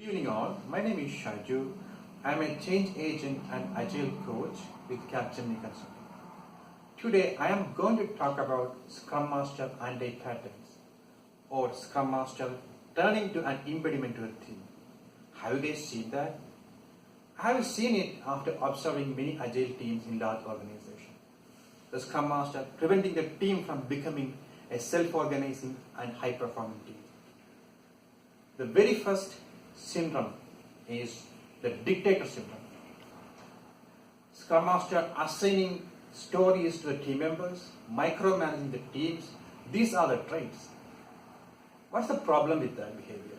Good evening all, my name is Shaju. I am a change agent and agile coach with Capgemini Consulting. Today I am going to talk about Scrum Master Anti patterns or Scrum Master turning to an impediment to a team. Have you guys seen that? I have seen it after observing many agile teams in large organizations. The Scrum Master preventing the team from becoming a self-organizing and high-performing team. The very first syndrome is the dictator syndrome. Scrum Master assigning stories to the team members, micromanaging the teams, these are the traits. What's the problem with that behavior?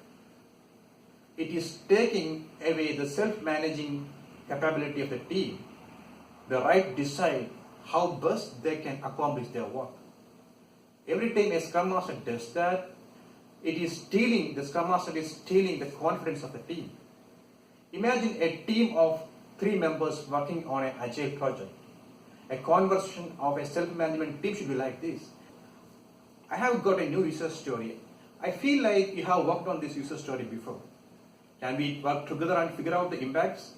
It is taking away the self-managing capability of the team, the right to decide how best they can accomplish their work. Every time a Scrum Master does that, the Scrum Master is stealing the confidence of the team. Imagine a team of 3 members working on an agile project. A conversion of a self-management team should be like this. I have got a new user story. I feel like you have worked on this user story before. Can we work together and figure out the impacts?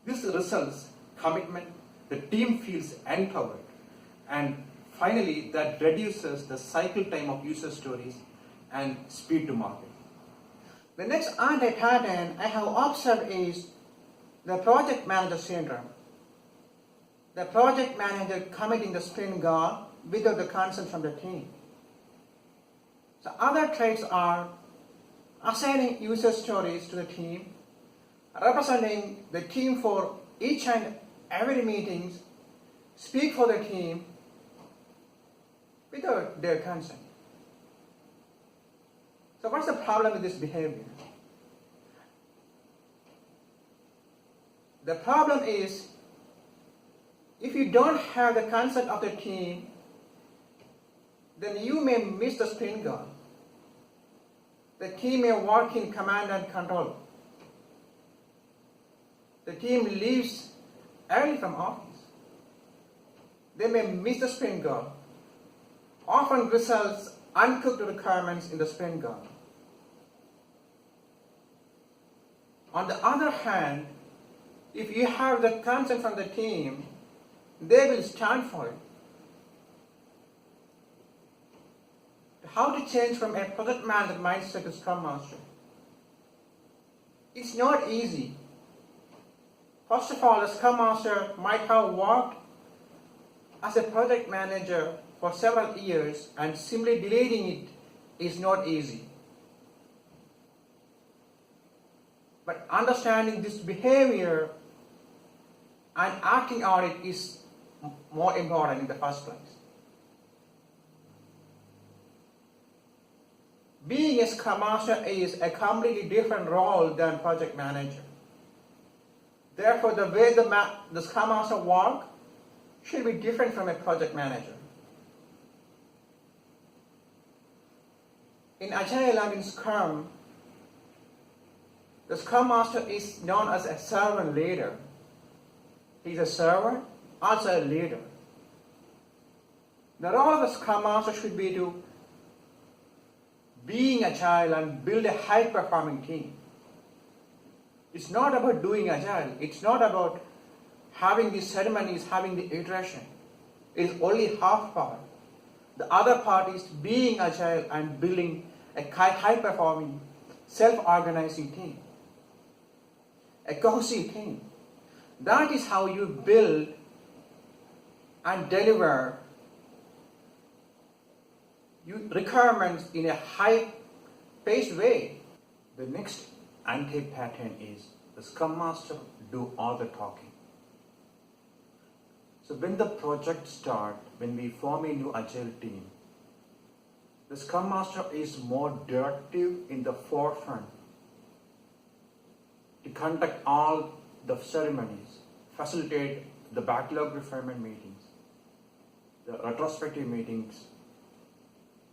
This results commitment, the team feels empowered, and finally, that reduces the cycle time of user stories and speed to market. The next anti-pattern I have observed is the project manager syndrome. The project manager committing the sprint goal without the consent from the team. So other traits are assigning user stories to the team, representing the team for each and every meetings, speak for the team, without their consent. So what's the problem with this behavior? The problem is, if you don't have the consent of the team, then you may miss the sprint goal. The team may work in command and control. The team leaves early from office. They may miss the sprint goal. Often results uncooked requirements in the sprint goal. On the other hand, if you have the consent from the team, they will stand for it. How to change from a project manager mindset to Scrum Master? It's not easy. First of all, the Scrum Master might have worked as a project manager for several years, and simply deleting it is not easy. But understanding this behavior and acting on it is more important in the first place. Being a Scrum Master is a completely different role than project manager. Therefore, the way the Scrum Master works should be different from a project manager. In Agile and in Scrum, the Scrum Master is known as a servant leader. He's a servant, also a leader. The role of the Scrum Master should be to being Agile and build a high-performing team. It's not about doing Agile. It's not about having the ceremonies, having the iteration. It's only half part. The other part is being Agile and building a high-performing, self-organizing team. A cohesive team. That is how you build and deliver requirements in a high-paced way. The next anti-pattern is the Scrum Master do all the talking. So when the project starts, when we form a new agile team, the Scrum Master is more directive in the forefront to conduct all the ceremonies, facilitate the backlog refinement meetings, the retrospective meetings,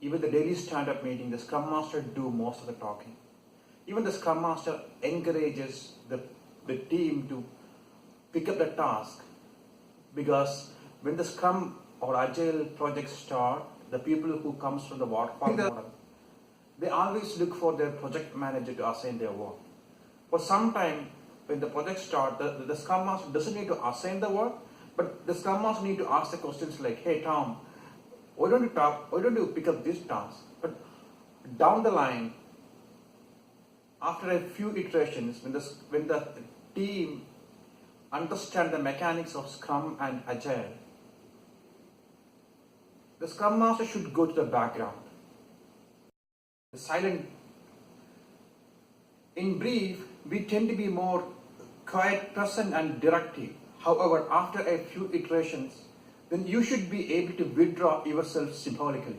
even the daily stand-up meeting. The Scrum Master do most of the talking. Even the Scrum Master encourages the team to pick up the task, because when the Scrum or Agile projects start, the people who comes from the waterfall model, they always look for their project manager to assign their work. For some time, when the project starts, the Scrum Master doesn't need to assign the work, but the Scrum Master need to ask the questions like, hey Tom, why don't you pick up this task? But down the line, after a few iterations, when the team understand the mechanics of Scrum and Agile, the Scrum Master should go to the background. The silent. In brief, we tend to be more quiet, present, and directive. However, after a few iterations, then you should be able to withdraw yourself symbolically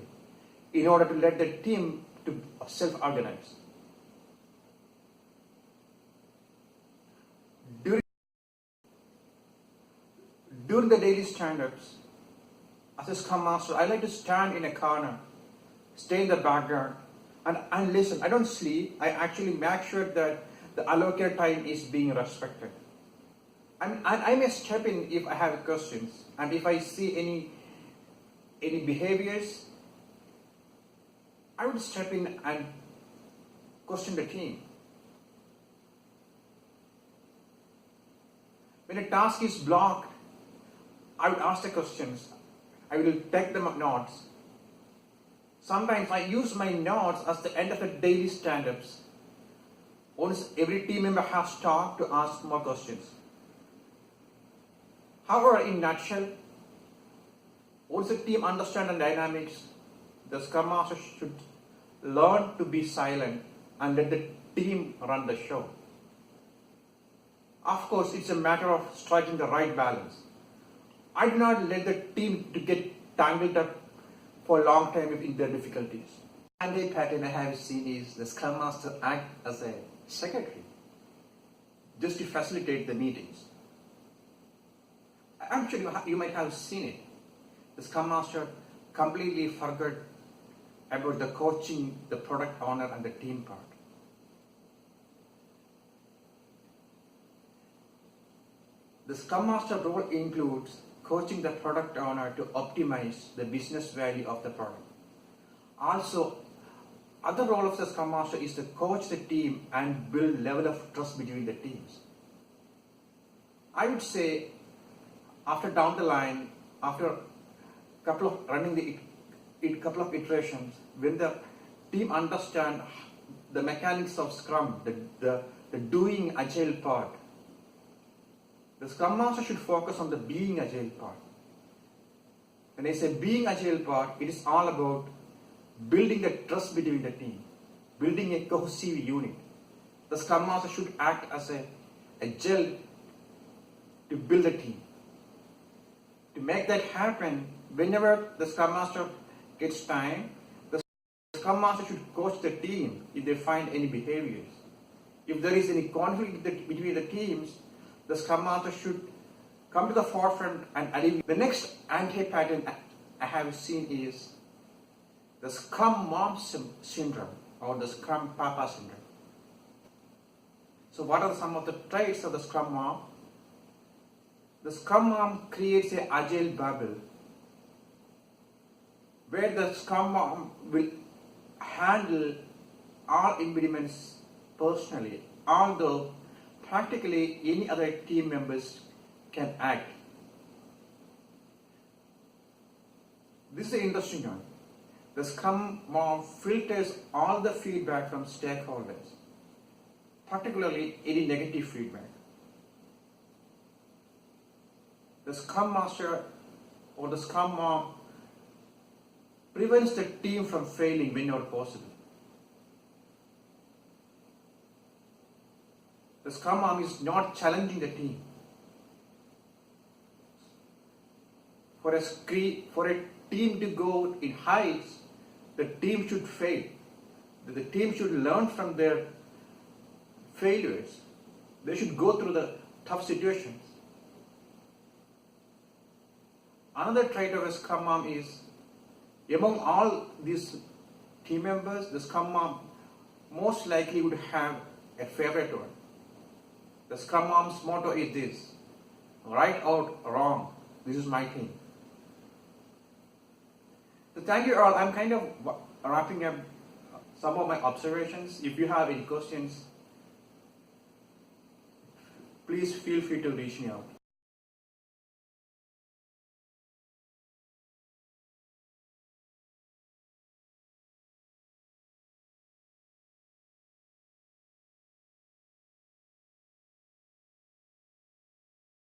in order to let the team to self-organize. During the daily stand-ups, as a Scrum Master, I like to stand in a corner, stay in the background, and listen. I don't sleep. I actually make sure that the allocated time is being respected. I may step in if I have questions, and if I see any behaviors, I would step in and question the team. When a task is blocked, I would ask the questions. I will take the notes. Sometimes I use my notes as the end of the daily stand-ups. Once every team member has talked, to ask more questions. However, in a nutshell, once the team understands the dynamics, the Scrum Master should learn to be silent and let the team run the show. Of course, it's a matter of striking the right balance. I do not let the team to get tangled up for a long time in their difficulties. Another pattern I have seen is the Scrum Master act as a secretary, just to facilitate the meetings. Actually, you might have seen it. The Scrum Master completely forgot about the coaching, the product owner, and the team part. The Scrum Master role includes coaching the product owner to optimize the business value of the product. Also, other role of the Scrum Master is to coach the team and build level of trust between the teams. I would say, after down the line, after a couple of running the couple of iterations, when the team understand the mechanics of Scrum, the doing Agile part, the Scrum Master should focus on the being Agile part. When I say being Agile part, it is all about building the trust between the team, building a cohesive unit. The Scrum Master should act as a gel to build a team. To make that happen, whenever the Scrum Master gets time, the Scrum Master should coach the team if they find any behaviors. If there is any conflict between the teams, the Scrum Master should come to the forefront and alleviate. The next anti-pattern I have seen is the Scrum Mom syndrome or the Scrum Papa syndrome. So what are some of the traits of the Scrum Mom? The Scrum Mom creates an agile bubble where the Scrum Mom will handle all impediments personally, although practically any other team members can act. This is an interesting one. The Scrum Mom filters all the feedback from stakeholders, particularly any negative feedback. The Scrum Master or the Scrum Mom prevents the team from failing whenever possible. The Scrum Mom is not challenging the team. For a team to go in heights, the team should fail. The team should learn from their failures. They should go through the tough situations. Another trait of a Scrum Mom is, among all these team members, the Scrum Mom most likely would have a favorite one. The Scrum Mom's motto is this: right or wrong, this is my team. So thank you all. I'm kind of wrapping up some of my observations. If you have any questions, please feel free to reach me out.